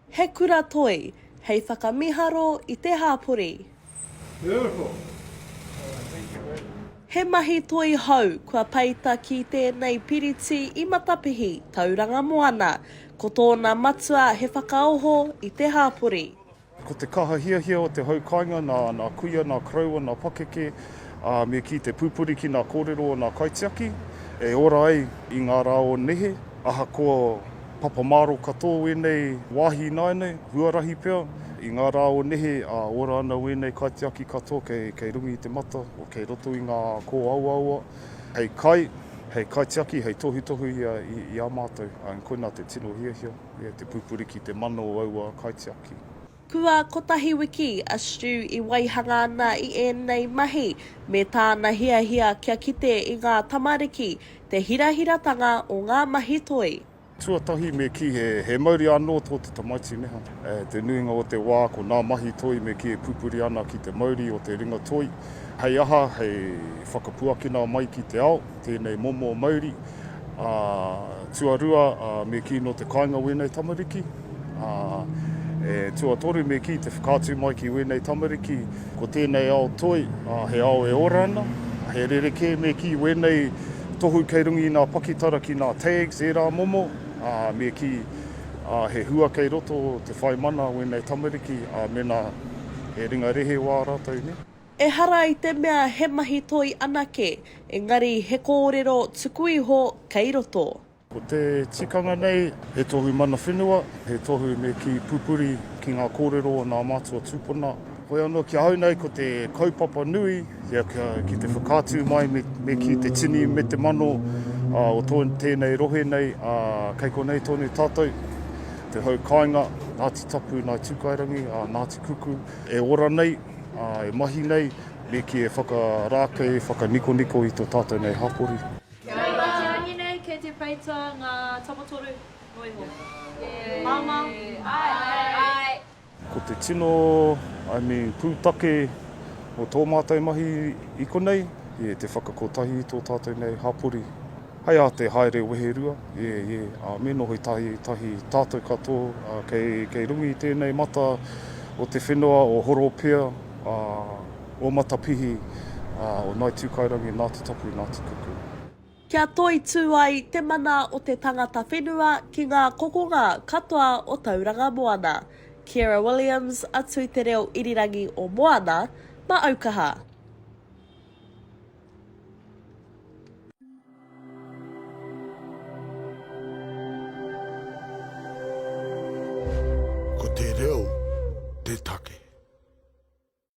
He kura toi, hei whakamiharo I te hāpuri. Beautiful. He mahi toi hau kua paita ki tēnei piriti I Matapihi, Tauranga Moana, ko tōna matua he whakaoho I te hāpuri. Ko te kaha hia o te haukainga, nā kuia, nā kraua, nā pakeke, me ki te pūpuri ki nā kōrero o nā kaitiaki, e ora ai I ngā rā o nehe, aha ko papamaro katoa wenei wāhi naenei, huarahi pia, I ngā rā o nehe, ora ana wenei kaitiaki katoa kei rungi I te mata, o kei roto I ngā kō aua, hei kai, hei kaitiaki, hei tohu I a mātou, koina te tino hia, te pūpuri ki te mano o aua kaitiaki. Kua kotahi wiki a Stu I waihanga ana I ēnei mahi me tāna hia kia kite I ngā tamariki, te hirahiratanga o ngā mahi toi. Tuatahi me ki he mauri anō tō te tamaiti neha. Te nuinga o te wā ko nā mahi toi me ki pupuri ana ki te mauri o te ringa toi. Hei aha, hei whakapuakina mai ki te ao, tēnei momo mauri. Tuarua me ki no te kāinga wenei tamariki. Tuatoru me ki te whakātu mai ki wenei tamariki. Ko tēnei ao toi, he ao e ora ana. He rereke me ki wenei tohu kei rungi nā pakitara ki nā tags e rā momo. Me ki he hua kei roto te whai mana wenei tamariki. Mena he ringa rehe wā rātou ne. E hara I te mea he mahi toi anake, engari he kōrero tukuiho kei roto. Ko te tikanga nei, he tohu mana whenua, he tohu me ki pupuri ki ngā kōrero o ngā mātua tūpuna. Hoi anō ki hau nei ko te kaupapa nui, ki te whakātu mai me ki te tini me te mano o tēnei rohe nei, kei konei tonu tātou, te hau kāinga, Ngāti tapu, nai tūkairangi, Ngāti kuku, e ora nei, e mahi nei, me ki e whakarākei, whakaniko I tō tātou nei hapori. Kei te peita ngā tamatoru noiho. Mama. Ai. Ko te tino, pūtake o tō mātai mahi I konei, te whakakotahi I tō tātou nei hapori. Hei a te haere weherua, me nohoi tahi tātou katoa, kei rungi I tēnei mata o te whenua o Horopea, o Matapihi, o nai tūkairangi, Ngāti tapu, Ngāti kuku. Kia toi tū ai te mana o te tangata whenua ki ngā kokonga katoa o Tauranga Moana. Keira Williams atu I te reo irirangi o Moana, ma Aukaha. Ko te reo, te take.